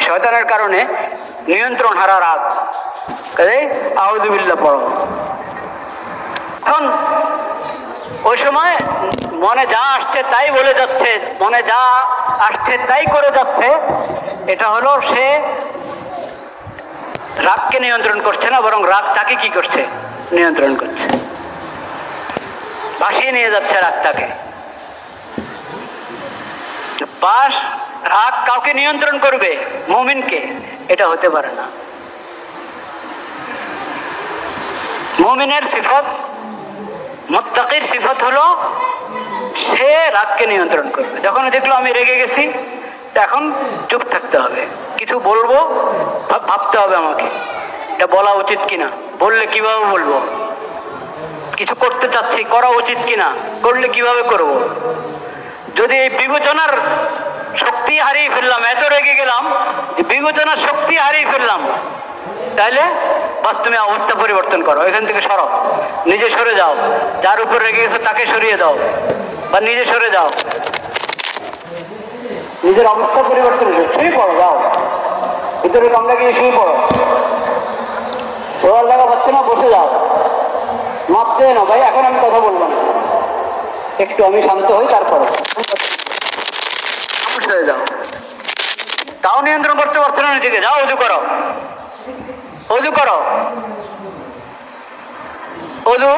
শয়তানের কারণে নিয়ন্ত্রণ হারা রাগ, কাজে আউযু বিল্লাহ পড়ো। এখন ওই সময় মনে যা আসছে তাই বলে যাচ্ছে, মনে যা আসছে তাই করে যাচ্ছে, এটা হলো সে রাগকে নিয়ন্ত্রণ করছে না, বরং রাগ তাকে কি করছে, নিয়ন্ত্রণ করছে, ভাসিয়ে নিয়ে যাচ্ছে রাগটাকে। বাস রাগ কাউকে নিয়ন্ত্রণ করবে, মুমিনকে, এটা হতে পারে না। মুমিনের সিফত, মুত্তাকির সিফত হলো সে রাগকে নিয়ন্ত্রণ করবে। যখন দেখলো আমি রেগে গেছি, এখন চুপ থাকতে হবে, কিছু বলবো ভাবতে হবে আমাকে এটা বলা উচিত কিনা, বললে কিভাবে বলবো, কিছু করতে চাচ্ছি করা উচিত কিনা, করলে কিভাবে করব। যদি এই বিবেচনার শক্তি হারিয়ে ফেললাম, এত রেগে গেলাম যে বিবেচনার শক্তি হারিয়ে ফেললাম, তাহলে বাস তুমি অবস্থা পরিবর্তন করো, এখান থেকে সরো, নিজে সরে যাও, যার উপর রেগে গেছে তাকে সরিয়ে দাও, বা নিজে সরে যাও, নিজের অবস্থা পরিবর্তন করো, শুয়ে পড়ো, যাও ভিতরে কামড়া গিয়ে শুয়ে পড়ো, শোয়ার জায়গা পাচ্ছে না, বসে যাও, মাপতে না ভাই এখন আমি কথা বলবো না, একটু আমি শান্ত হই, তারপরে সরে যাও। তাও নিয়ন্ত্রণ করতে পারছো না নিজেকে, যাও অজু করো, অজু করো, অজু,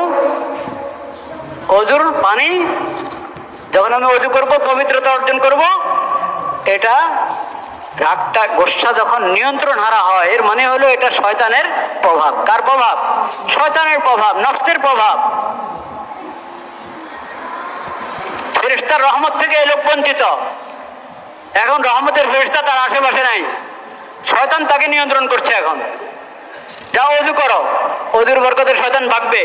অজুর পানি যখন আমি অজু করবো পবিত্রতা অর্জন করব, এটা রাগটা গোসা যখন নিয়ন্ত্রণ হারা হয়, এর মানে হলো এটা শয়তানের প্রভাব। কার প্রভাব? শয়তানের প্রভাব, নফসের প্রভাব। ফেরেশতার রহমত থেকে এই লোক বঞ্চিত, এখন রহমতের ফেরেশতা তার আশেপাশে নাই, শয়তান তাকে নিয়ন্ত্রণ করছে। এখন যাও অজু করো, অজুর বরকতে শয়তান ভাগবে,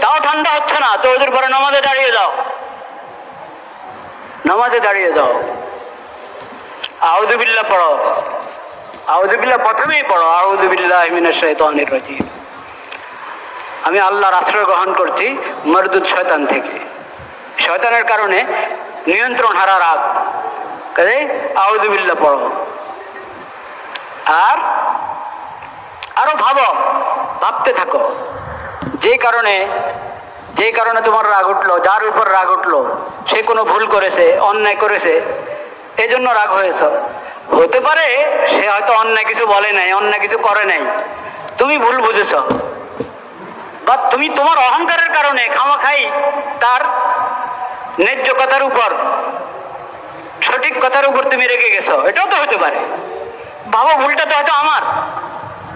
তাও ঠান্ডা হচ্ছে না তো অজুর পরে নামাজে দাঁড়িয়ে যাও, নামাজে দাঁড়িয়ে যাও, আউযু বিল্লাহ পড়ো, আউযু বিল্লাহ প্রথমেই পড়ো, আউযু বিল্লাহি মিনাশ শাইতানির রাজিম, আমি আল্লাহর আশ্রয় গ্রহণ করছি মরদুদ শয়তান থেকে। শয়তানের কারণে নিয়ন্ত্রণ হারা রাগ, কাজে আউযু বিল্লাহ পড়ো। আর আরো ভাবো, ভাবতে থাকো, যে কারণে তোমার রাগ উঠলো, যার উপর রাগ উঠলো, সে কোনো ভুল করেছে, অন্যায় করেছে, এই জন্য রাগ হয়েছ। হতে পারে সে হয়তো অন্যায় কিছু বলে নাই, অন্যায় কিছু করে নাই, তুমি ভুল বুঝেছ, বা তুমি তোমার অহংকারের কারণে খামাখাই তার ন্যায্য কথার উপর, সঠিক কথার উপর তুমি রেগে গেছো, এটাও তো হতে পারে। ভাবো ভুলটা তো হয়তো আমার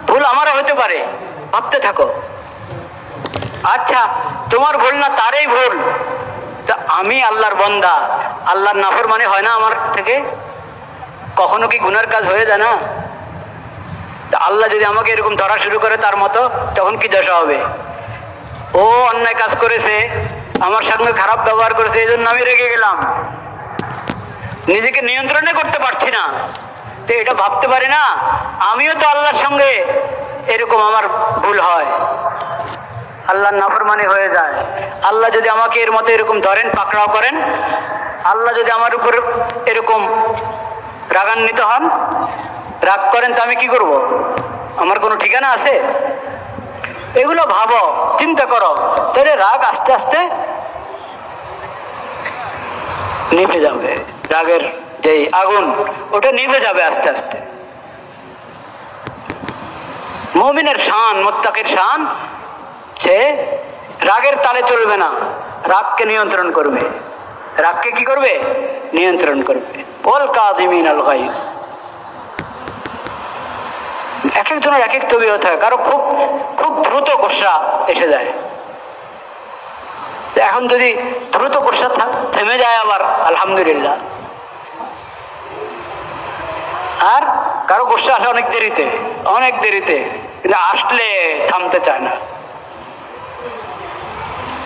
ভুল, আমারও হতে পারে, ভাবতে থাকো। আচ্ছা তোমার ভুল না, তারই ভুল, তা আমি আল্লাহর বান্দা, আল্লাহর নাফরমানি হয় না আমার থেকে? কখনো কি গুনার কাজ হয়ে যায় না? আল্লাহ যদি আমাকে এরকম ধরা শুরু করে তার মতো, তখন কি দশা হবে? ও অন্যায় কাজ করেছে, আমার সঙ্গে খারাপ ব্যবহার করেছে, এই জন্য আমি রেগে গেলাম, নিজেকে নিয়ন্ত্রণে করতে পারছি না, তো এটা ভাবতে পারি না আমিও তো আল্লাহর সঙ্গে এরকম আমার ভুল হয়, আল্লাহর নাফরমানি হয়ে যায়। আল্লাহ যদি আমাকে এর মতো এরকম ধরেন, পাকড়াও করেন, আল্লাহ যদি আমার উপর এরকম রাগান্বিত হন, রাগ করেন, তো আমি কি করব? আমার কোনো ঠিকানা আছে? এগুলো ভাবো, চিন্তা করো, তাহলে রাগ আস্তে আস্তে নিভে যাবে, রাগের যে আগুন ওটা নিভে যাবে আস্তে আস্তে। মুমিনের শান, মুত্তাকির শান, সে রাগের তালে চলবে না, রাগকে নিয়ন্ত্রণ করবে। রাগকে কি করবে? নিয়ন্ত্রণ করবে। ওয়াল কাযিমিনাল গায়জ। এক একজনের এক এক তবিয়ত হয়, কারো খুব খুব দ্রুত গোসা এসে যায়, এখন যদি দ্রুত গোসা থেমে যায় আবার আলহামদুলিল্লাহ, আর কারো গোসা আসে অনেক দেরিতে, অনেক দেরিতে, কিন্তু আসলে থামতে চায় না।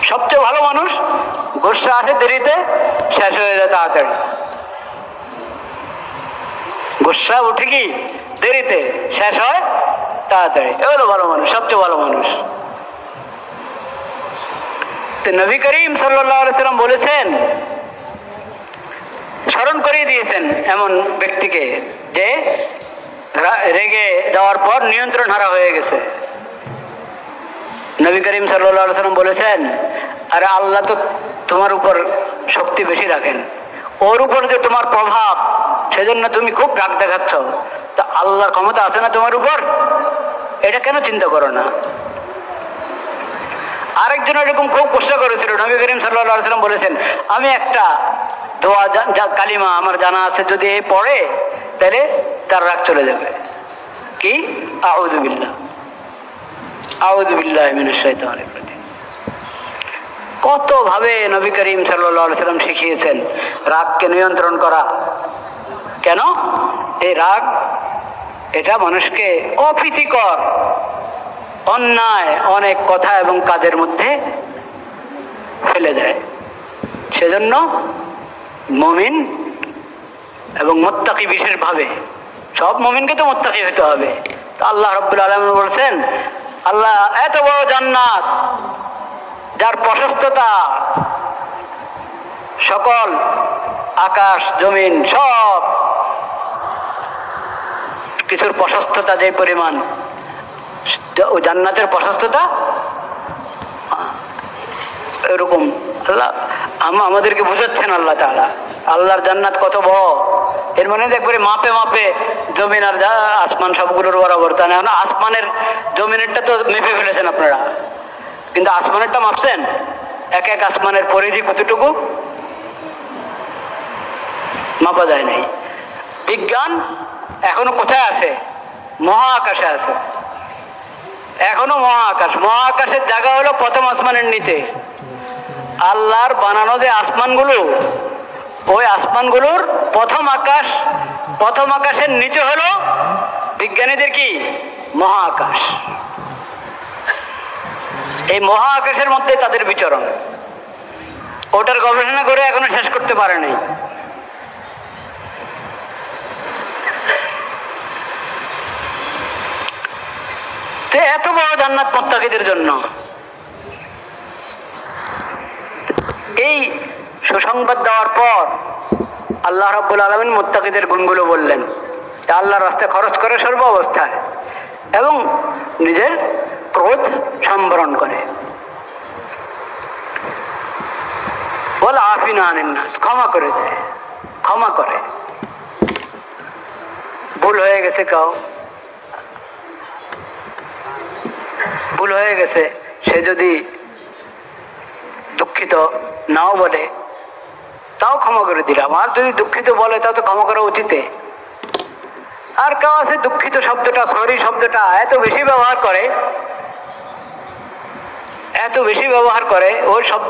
সবচেয়ে ভালো মানুষ গোসা আসে দেরিতে, শেষ হয়ে যায় তাড়াতাড়ি। গোসা উঠে কি দেরিতে, শেষ হয় তাড়াতাড়ি, এগুলো ভালো মানুষ, সবচেয়ে ভালো মানুষ। তো নবী করিম সাল্লাল্লাহু আলাইহি সাল্লাম বলেছেন, স্মরণ করিয়ে দিয়েছেন এমন ব্যক্তিকে যে রেগে যাওয়ার পর নিয়ন্ত্রণ হারা হয়ে গেছে। নবী করিম সাল্লাল্লাহু আলাইহি ওয়াসাল্লাম বলেছেন, আরে আল্লাহ তো তোমার উপর শক্তি বেশি রাখেন, ওর উপর যে তোমার প্রভাব, সেজন্য তুমি খুব রাগ দেখাচ্ছ। তা আল্লাহর ক্ষমতা আছে না তোমার উপর? এটা কেন চিন্তা করো না? আরেকজন এরকম খুব কষ্ট করেছিল। নবী করিম সাল্লাল্লাহু আলাইহি ওয়াসাল্লাম বলেছেন, আমি একটা দোয়া কালিমা আমার জানা আছে, যদি এ পড়ে তাহলে তার রাগ চলে যাবে। কি? আউযু বিল্লাহ, আউযু বিল্লাহি মিনাশ শাইতানির রাজিম। কত ভাবে নবী করিম সাল্লাল্লাহু আলাইহি ওয়াসাল্লাম শিখিয়েছেন রাগকে নিয়ন্ত্রণ করা। কেন? এই রাগ এটা মানুষকে অপ্রীতিকর অন্যায় অনেক কথা এবং কাজের মধ্যে ফেলে দেয়। সেজন্য মুমিন এবং মুত্তাকি বিশেষভাবে, সব মুমিনকে তো মুত্তাকি হতে হবে। তো আল্লাহ রাব্বুল আলামিন বলছেন, আল্লাহ এত বড় জান্নাত যার প্রশস্ততা সকল আকাশ জমিন সব কিছুর প্রশস্ততা যে পরিমাণ, জান্নাতের প্রশস্ততা এরকম আল্লাহ আমাদেরকে বোঝাচ্ছেন। আল্লাহ তাআলা আল্লাহর জান্নাত কত বড়, এর মানে একবারে মাপে মাপে জমিন আর আসমান সবগুলোর বরাবর। তা না, আসমানের জমিনেরটা তো মেপে ফেলেছেন আপনারা, কিন্তু আসমানেরটা মাপছেন? এক এক আসমানের পরিধি কতটুকু মাপা যায় নাই। বিজ্ঞান এখনো কোথায় আছে? মহাকাশে আছে এখনো। মহাকাশের জায়গা হলো প্রথম আসমানের নিচে। আল্লাহর বানানো যে আসমানগুলো, ওই আসমানগুলোর প্রথম আকাশের নিচে হলো বিজ্ঞানীদের কি মহাকাশ। এই মহাকাশের মধ্যে তাদের বিচরণ, ওটার গবেষণা করে এখনো শেষ করতে পারে নাই। তো এত বড় জান্নাত মুত্তাকিদের জন্য। এই সুসংবাদ দেওয়ার পর আল্লাহ রাব্বুল আলামিন মুত্তাকিদের গুণগুলো বললেন। আল্লাহর রাস্তায় খরচ করে সর্ব অবস্থায় এবং নিজের ক্রোধ সম্বরণ করে। বল আফিনা আনিন নাস, ক্ষমা করে দেয়, ক্ষমা করে। ভুল হয়ে গেছে, ভুল হয়ে গেছে, সে যদি দুঃখিত নাও বলে তাও ক্ষমা করে দিলাম। আর যদি দুঃখিত বলে তাও তো ক্ষমা করা উচিত। আর কেউ আছে দুঃখিত শব্দটা, সরি শব্দটা এত বেশি ব্যবহার করে, ওই শব্দ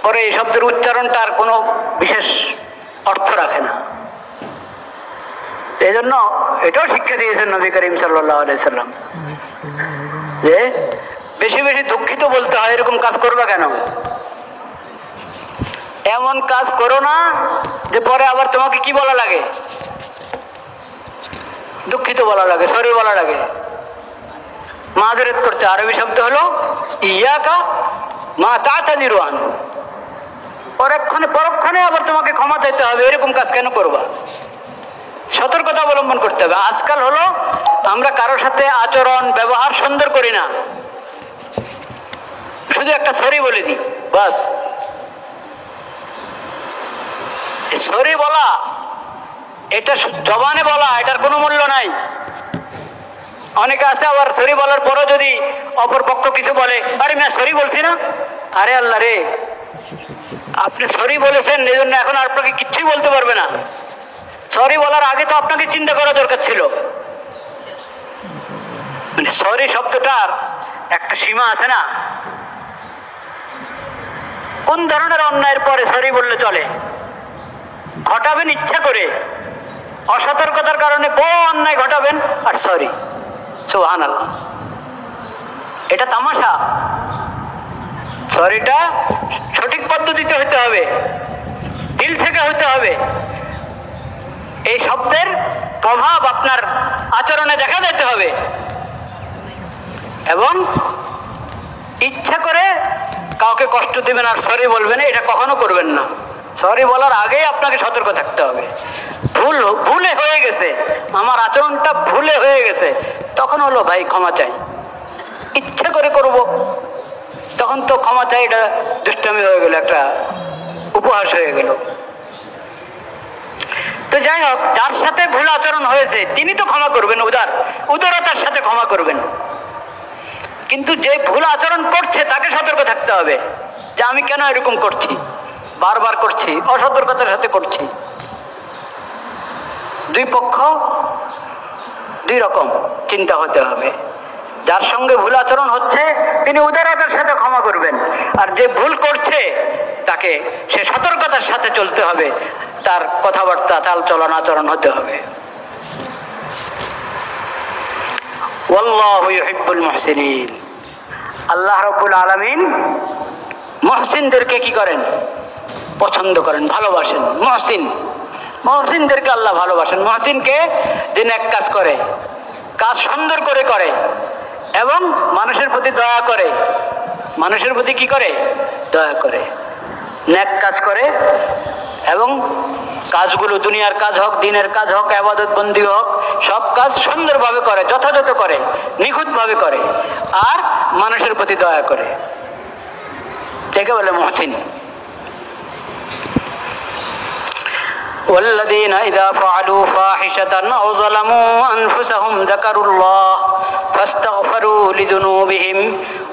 পরে এই শব্দের উচ্চারণটা আর কোনো বিশেষ অর্থ রাখে না। এই জন্য এটাও শিক্ষা দিয়েছেন নবী করিম সাল্লাল্লাহু আলাইহি সাল্লাম, যে বেশি বেশি দুঃখিত বলতে হয়। এরকম কাজ করবা কেন? এমন কাজ করো না যে পরে আবার তোমাকে কি বলা লাগে? দুঃখিত বলা লাগে, সরি বলা লাগে। মাযরত করতে আরবি শব্দ হলো ইয়াকা মা তাতাদিরু আন। পরক্ষণে আবার তোমাকে ক্ষমা চাইতে হবে। এরকম কাজ কেন করবা? সতর্কতা অবলম্বন করতে হবে। আজকাল হলো আমরা কারোর সাথে আচরণ ব্যবহার সুন্দর করি না, শুধু একটা সরি বলে দিই বাস। সরি বলা, এটা জবানে বলা, এটার কোনো মূল্য নাই। অনেকে আছে আবার সরি বলার পরও যদি অপর পক্ষ কিছু বলে, আরে আমি সরি বলছি না। আরে আল্লাহ রে, আপনি সরি বলেছেন, এই জন্য এখন আপনাকে কিচ্ছুই বলতে পারবে না। সরি বলার আগে তো আপনাকে চিন্তা করা দরকার ছিল। মানে সরি শব্দটার একটা সীমা আছে না? কোন ধরনের অন্যায়ের পরে সরি বললে চলে? ঘটাবেন ইচ্ছা করে, অসতর্কতার কারণে বড় অন্যায় ঘটাবেন আর সরি, সুবহানাল্লাহ। এটা তামাশা। সরিটা সঠিক পদ্ধতিতে হতে হবে, দিল থেকে হতে হবে। এই শব্দের প্রভাব আপনার আচরণে দেখা যেতে হবে এবং ইচ্ছা করে কাউকে কষ্ট দিবেন আর সরি বলবেন, এটা কখনো করবেন না। সরি বলার আগেই আপনাকে সতর্ক থাকতে হবে। ভুলে হয়ে গেছে, আমার আচরণটা ভুলে হয়ে গেছে, তখন হলো ভাই ক্ষমা চাই, ইচ্ছে করে করব, তখন তো ক্ষমা চাই এটা দুষ্টামি হয়ে গেল, একটা উপহাস হয়ে গেল। তো যাই হোক, যার সাথে ভুল আচরণ হয়েছে তিনি তো ক্ষমা করবেন, উদারতার সাথে ক্ষমা করবেন। কিন্তু যে ভুল আচরণ করছে তাকে সতর্ক থাকতে হবে যে আমি কেন এরকম করছি, বারবার করছি, অসতর্কতার সাথে করছি। দুই পক্ষ দুই রকম চিন্তা হতে হবে। যার সঙ্গে ভুল আচরণ হচ্ছে তিনি উদারতার সাথে ক্ষমা করবেন, আর যে ভুল করছে তাকে সে সতর্কতার সাথে চলতে হবে, তার কথাবার্তা চাল চলন আচরণ হতে হবে। ওয়াল্লাহু ইউহিব্বুল মুহসিনিন। আল্লাহ রাব্বুল আলামিন মুহসিনদেরকে কি করেন? পছন্দ করেন, ভালোবাসেন। মুহসিনদেরকে আল্লাহ ভালোবাসেন। মুহসিনকে যে নেক কাজ করে, কাজ সুন্দর করে করে এবং মানুষের প্রতি দয়া করে, মানুষের প্রতি কি করে? দয়া করে, নেক কাজ করে এবং কাজগুলো দুনিয়ার কাজ হোক, দিনের কাজ হোক, ইবাদত বন্দি হোক, সব কাজ সুন্দরভাবে করে, যথাযথ করে, নিখুঁতভাবে করে, আর মানুষের প্রতি দয়া করে, একে বলে মুহসিন। والذين إذا فعلوا فاحشة أو ظلموا أنفسهم ذكروا الله فاستغفروا لذنوبهم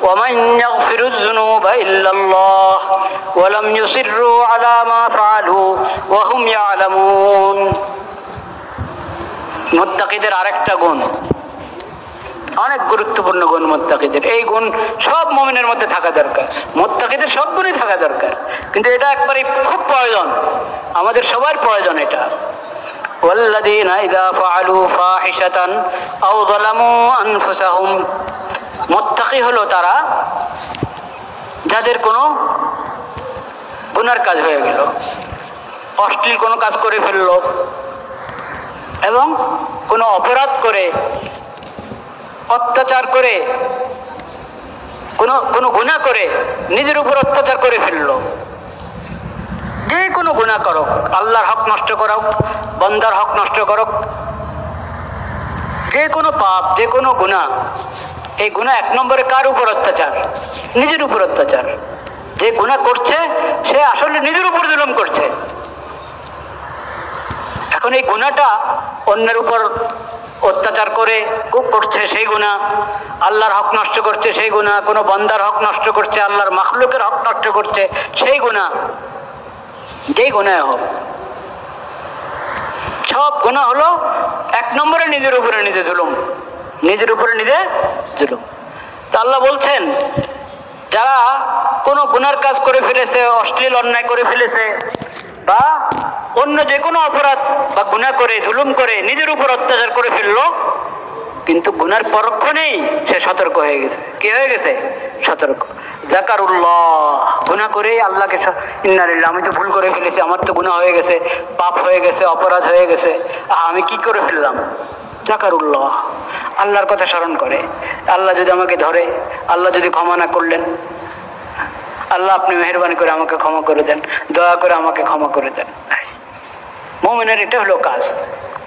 ومن يغفر الذنوب إلا الله ولم يصروا على ما فعلوا وهم يعلمون। মুত্তাকিদের আরেকটা গুণ, অনেক গুরুত্বপূর্ণ গুণ মুত্তাকিদের। এই গুণ সব মুমিনের মধ্যে থাকা দরকার, মুত্তাকিদের সব গুণই থাকা দরকার, কিন্তু এটা একবারে খুব প্রয়োজন, আমাদের সবার প্রয়োজন এটা। ওয়াল্লাযীনা ইযা ফাআলু ফাহিশাতান আও যালামু আনফুসাহুম। মুত্তাকি হলো তারা যাদের কোনো গুনার কাজ হয়ে গেল, অশ্লীল কোনো কাজ করে ফেললো এবং কোনো অপরাধ করে, অত্যাচার করে, কোনো গুনাহ করে নিজের উপর অত্যাচার করে ফেললো। যে কোনো গুনাহ করুক, আল্লাহর হক নষ্ট করুক, বান্দার হক নষ্ট করুক, যে কোনো পাপ, যে কোনো গুনাহ, এই গুনাহ এক নম্বরে কার উপর অত্যাচার? নিজের উপর অত্যাচার। যে গুনাহ করছে সে আসলে নিজের উপর জুলুম করছে। এখন এই গুনাহটা অন্যের উপর অত্যাচার করে করছে সেই গুনাহ, আল্লাহর হক নষ্ট করছে সেই গুনাহ, কোনো বান্দার হক নষ্ট করছে, আল্লাহর মাখলুকের হক নষ্ট করছে সেই গুনাহ, যেই গুনাহ হোক, সব গুনাহ হলো এক নম্বরে নিজের উপরে নিজে জুলুম, নিজের উপরে নিজে জুলুম। তা আল্লাহ বলছেন যারা কোনো গুনার কাজ করে ফেলেছে, অশ্লীল অন্যায় করে ফেলেছে, বা অন্য যে কোনো অপরাধ বা গুনাহ করে, জুলুম করে নিজের উপর অত্যাচার করে ফেললো, কিন্তু গুনার পরক্ষণেই সে সতর্ক হয়ে গেছে। কি হয়ে গেছে? সতর্ক। যাকারুল্লাহ, গুনাহ করে আল্লাহকে, ইন্না লিল্লাহি, আমি তো ভুল করে ফেলেছি, আমার তো গুনাহ হয়ে গেছে, পাপ হয়ে গেছে, অপরাধ হয়ে গেছে, আমি কি করে ফেললাম? যাকারুল্লাহ, আল্লাহর কথা স্মরণ করে। আল্লাহ যদি আমাকে ধরে, আল্লাহ যদি ক্ষমা না করলেন, আল্লাহ আপনি মেহেরবানি করে আমাকে ক্ষমা করে দেন, দয়া করে আমাকে ক্ষমা করে দেন। মুমিনের এটা হলো কাজ।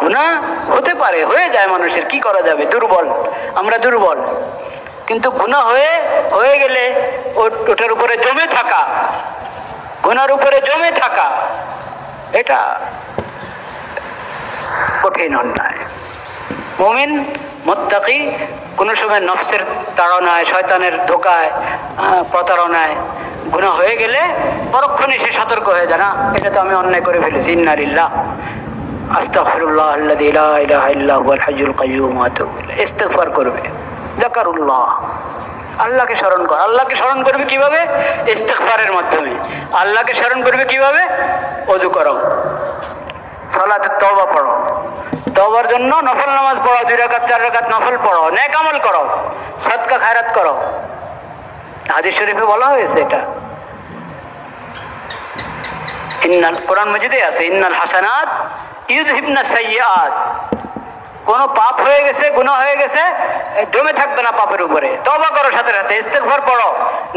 গুনাহ হতে পারে, হয়ে যায় মানুষের, কি করা যাবে, দুর্বল, আমরা দুর্বল, কিন্তু গুনাহ হয়ে গেলে ওটার উপরে জমে থাকা, গুনার উপরে জমে থাকা, এটা কঠিন অন্যায়। মুমিন মুত্তাকি কোনো সময় নফসের তাড়নায়, শয়তানের ধোকায়, প্রতারণায় গুনাহ হয়ে গেলে পরক্ষণে সে সতর্ক হয়ে যায়, না এটা তো আমি অন্যায় করে ফেলেছি, ইন্না লিল্লাহ আস্তাগফিরুল্লাহ আল্লাযী লা ইলাহা ইল্লা হুয়াল হাইয়ুল কাইয়্যুম ওয়া আতুবু ইলাইহি, ইস্তিগফার করবে। যাকারুল্লাহ, আল্লাহকে স্মরণ কর। আল্লাহকে স্মরণ করবে কিভাবে? ইস্তিগফারের মাধ্যমে। আল্লাহকে স্মরণ করবে কিভাবে? ওযু করো, সালাতে তওবা পড়ো, তওবার জন্য নফল নামাজ পড়ো, 2 রাকাত 4 রাকাত নফল পড়ো, নেক আমল করো, সাদকা খায়রাত করো। হাদিস শরীফে বলা হয়েছে এটা, ইন্নাল, কোরআন মাজিদে আছে, ইন্নাল হাসানাত ইউযহিবনা সাইয়্যাত। কোনো পাপ হয়ে গেছে, গুনাহ হয়ে গেছে, জমে থাকবে না পাপের উপরে, তওবা করো, সাথে সাথে ইস্তিগফার পড়ো,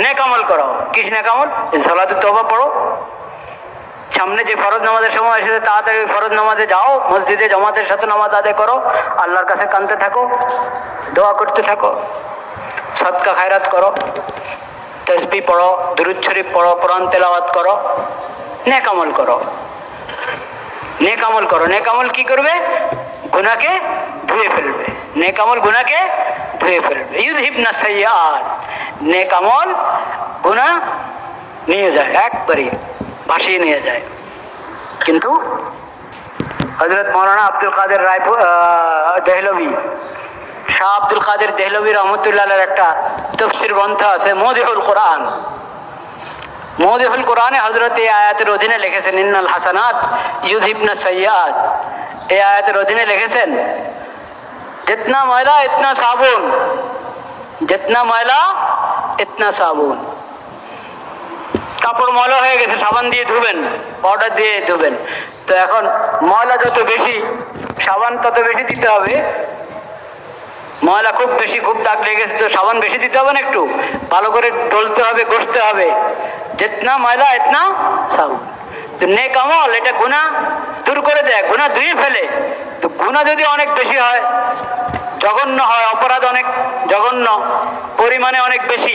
নেক আমল করো। কি নেক আমল? সালাতে তওবা পড়ো, সামনে যে ফরজ নামাজের সময় এসেছে তাড়াতাড়ি ফরজ নামাজে যাও, মসজিদে জামাতের সাথে নামাজ আদায় করো, আল্লাহর কাছে কাঁদতে থাকো, দোয়া করতে থাকো, সদকা খায়রাত করো, তাসবিহ পড়ো, দুরূদ শরীফ পড়ো, কোরআন তেলাওয়াত করো, নেক আমল করো। নেক আমল করো। নেক আমল কি করবে? গুনাহকে ধুয়ে ফেলবে। নেক আমল গুনাহকে ধুয়ে ফেলবে। ইউযহিবনা সাইয়্যাত, নেক আমল গুনাহ নিয়ে যায়, একবারে ভাসিয়ে নিয়ে যায়। কিন্তু হযরত মাওলানা আব্দুল কাদের দেহলভী, শাহ আব্দুল কাদের দেহলভী রহমতুল্লাহ আলাইহির একটা তাফসীর গ্রন্থ আছে মওদিহুল কোরআন। মওদিহুল কোরআনে হযরত এই আয়াতের অধীনে লিখেছেন ইন্নাল হাসানাত ইউযহিবনা সাইয়্যাত। এই আয়াতের অধীনে লিখেছেন जितना मैला इतना साबुन, जितना मैला इतना साबुन। কাপড় ময়লা হয়ে গেছে, সাবান দিয়ে ধুবেন, পাউডার দিয়ে ধুবেন। তো এখন ময়লা যত বেশি, সাবান তত বেশি দিতে হবে। ময়লা খুব বেশি, খুব দাগ লেগেছে, তো সাবান বেশি দিতে হবে না, একটু ভালো করে ডলতে হবে, ঘষতে হবে। जितना मैला इतना साबुन। তো নেক আমল এটা গুনাহ দূর করে দেয়, গুনাহ ধুয়ে ফেলে। তো গুনাহ যদি অনেক বেশি হয়, জঘন্য হয়, অপরাধ অনেক জঘন্য, পরিমাণে অনেক বেশি,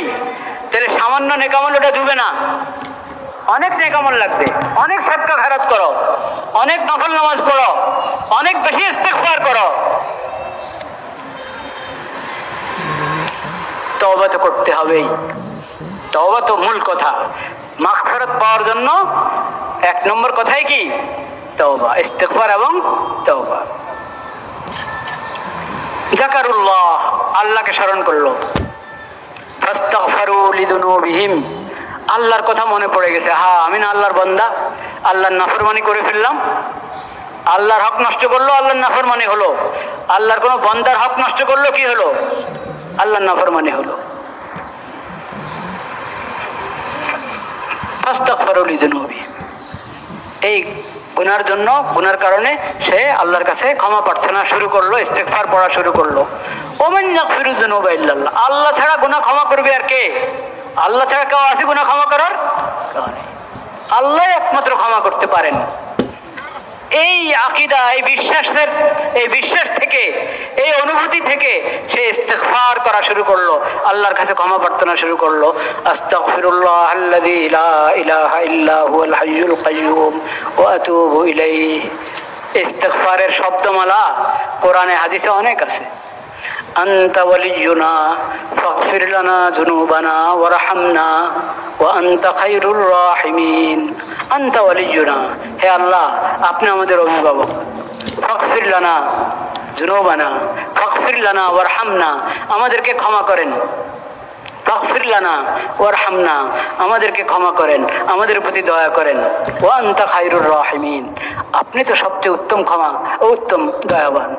তাহলে সামান্য নেক আমল ওটা ধুবে না। অনেক নেক আমল লাগবে, অনেক সদকা খায়রাত করো, অনেক নফল নামাজ পড়ো, অনেক বেশি ইস্তেগফার করো। তওবা তো করতে হবেই। তওবা তো মূল কথা। মাগফিরাত পাওয়ার জন্য এক নম্বর কথাই কি? তওবা, ইস্তেগফার এবং তওবা। যাকারুল্লাহ, আল্লাহকে স্মরণ করলো। ফাস্তাগফিরু লিযুনুবিহিম, আল্লাহর কথা মনে পড়ে গেছে। হ্যাঁ, আমি না আল্লাহর বান্দা, আল্লাহর নাফরমানি করে ফেললাম, আল্লাহর হক নষ্ট করলো, আল্লাহর নাফরমানি হলো। আল্লাহর কোনো বান্দার হক নষ্ট করলো, কি হলো? আল্লাহর নাফরমানি হলো। ফাস্তাগফিরু লিযুনুবিহিম, এই গুনার জন্য, গুনার কারণে সে আল্লাহর কাছে ক্ষমা প্রার্থনা শুরু করলো, ইস্তেগফার পড়া শুরু করলো। ওমান ইয়াগফিরু যুনুবা ইল্লাল্লাহ, আল্লাহ ছাড়া গুনাহ ক্ষমা করবে আর কে? আল্লাহ ছাড়া কেউ আছে গুনাহ ক্ষমা করার? আল্লাহ একমাত্র ক্ষমা করতে পারেন। এই আকীদা, এই বিশ্বাস থেকে, এই অনুভূতি থেকে সে ইস্তেগফার করা শুরু করলো, আল্লাহর কাছে ক্ষমা প্রার্থনা শুরু করলো। আস্তাগফিরুল্লাহ আল্লাযী লা ইলাহা ইল্লা হুয়াল হাইয়ুল কাইয়্যুম ওয়া আতুবু ইলাইহি। ইস্তেগফারের শব্দমালা কোরআনে হাদিসে অনেক আছে। আনতা ওয়ালিয়ুনা ফাগফির লানা যুনুবানা ওয়ারহামনা ওয়া আনতা খায়রুর রাহিমিন। আনতা ওয়ালিয়ুনা, হে আল্লাহ আপনি আমাদের অভিভাবক। ফাগফির লানা যুনুবানা, ফাগফির লানা ওয়ারহামনা, আমাদেরকে ক্ষমা করেন। ফাগফির লানা ওয়ারহামনা, আমাদেরকে ক্ষমা করেন, আমাদের প্রতি দয়া করেন। ওয়া আনতা খায়রুর রাহিমিন, আপনি তো সবচেয়ে উত্তম ক্ষমা ও উত্তম দয়াবান,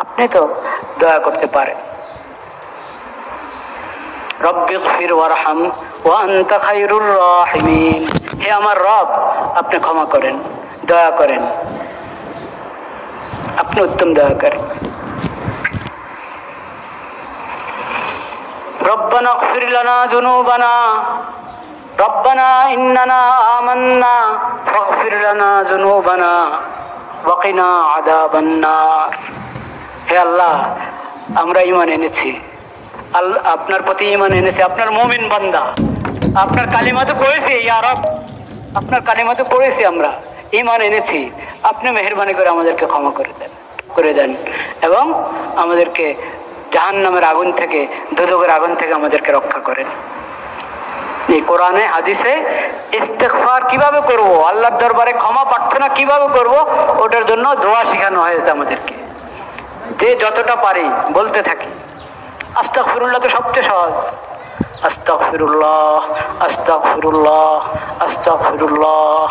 আপনি তো দয়া করতে পারেন। রব্বিগফির ওয়ারহাম ওয়া আনতা খায়রুর রাহিমিন, হে আমার রব আপনি ক্ষমা করেন, দয়া করেন, আপনি উত্তম দয়া করেন। রব্বানা ইগফির লানা যুনুবানা, রব্বানা ইন্নানা আমান্না ফাগফির লানা যুনুবানা ওয়া কিনা আযাবান নার। হে আল্লাহ আমরা ঈমান এনেছি, আল্লাহ আপনার প্রতি ঈমান এনেছি, আপনার মুমিন বান্দা, আপনার কালিমা তো পড়েছি ইয়া রব, আপনার কালিমা তো পড়েছি, আমরা ঈমান এনেছি, আপনি মেহেরবানি করে আমাদেরকে ক্ষমা করে দেন এবং আমাদেরকে জাহান্নামের আগুন থেকে, দোজখের আগুন থেকে আমাদেরকে রক্ষা করেন। এই কোরআনে হাদিসে ইস্তেগফার কিভাবে করব, আল্লাহর দরবারে ক্ষমা প্রার্থনা কিভাবে করব, ওটার জন্য দোয়া শেখানো হয়েছে আমাদেরকে। যে যতটা পারি বলতে থাকি। আস্তাগফিরুল্লাহ তো সবচেয়ে সহজ। আস্তাগফিরুল্লাহ, আস্তাগফিরুল্লাহ, আস্তাগফিরুল্লাহ,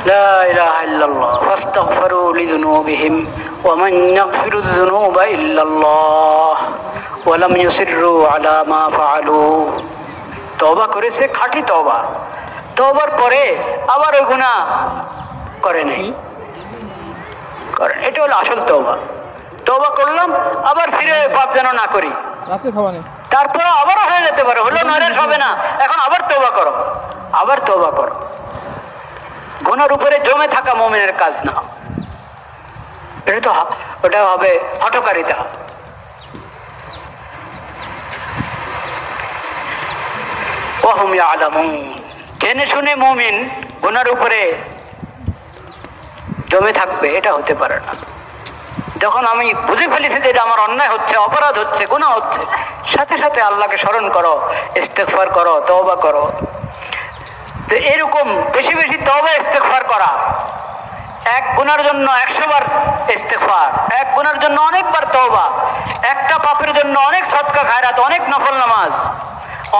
লা ইলাহা ইল্লাল্লাহ, ফাস্তাগফিরু লিযুনুবিহিম ওয়া মান ইয়াগফিরুয যুনুবা ইল্লাল্লাহ ওয়া লাম ইউসিররু আলা মা ফাআলু। তওবা করেছে, খাঁটি তওবা, তওবার পরে আবার ওই গুনাহ করে নাই, করেন, এটা হলো আসল তওবা। তওবা করলাম, আবার ফিরে পাপ যেন না করি, তারপর আবারও হয়ে যেতে পারে, হলো নরেশ হবে না, এখন আবার তওবা করো, আবার তওবা করো। গুনার উপরে জমে থাকা মুমিনের কাজ না, এটা তো ওটা হবে হঠকারিতা। ওয়াহুম ইয়ালামুন, জেনে শুনে মুমিন গুনার উপরে জমে থাকবে, এটা হতে পারে না। যখন আমি বুঝে ফেলেছি যে এটা আমার অন্যায় হচ্ছে, অপরাধ হচ্ছে, গুনাহ হচ্ছে, সাথে সাথে আল্লাহকে স্মরণ করো, ইস্তেগফার করো, তওবা করো। তো এরকম বেশি বেশি তওবা ইস্তেগফার করা, এক গুনার জন্য 100 বার ইস্তেগফার, এক গুনার জন্য অনেকবার তওবা, একটা পাপের জন্য অনেক সদকা খায়রাত, অনেক নফল নামাজ,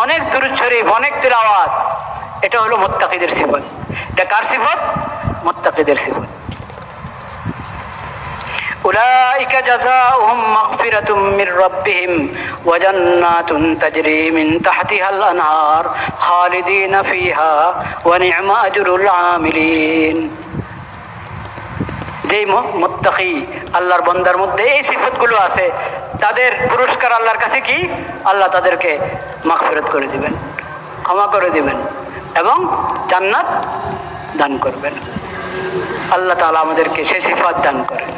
অনেক দুরূদ শরীফ, অনেক তিলাওয়াত, এটা হলো মুত্তাকিদের সিফত। এটা কার সিফত? মুত্তাকিদের সিফত। উলাইকা জাযাউহুম মাগফিরাতুম মির রাব্বিহিম ওয়া জান্নাতুন তাজরি মিন তাহতিহাল আনহার খালিদিনা ফিহা ওয়া নি'মা আজরুল আমিলিন। যেই মুত্তাকি আল্লাহর বান্দার মধ্যে এই সিফতগুলো আছে, তাদের পুরস্কার আল্লাহর কাছে কি? আল্লাহ তাদেরকে মাগফিরাত করে দিবেন, ক্ষমা করে দিবেন এবং জান্নাত দান করবেন। আল্লাহ তাআলা আমাদেরকে সেই সিফাত দান করেন।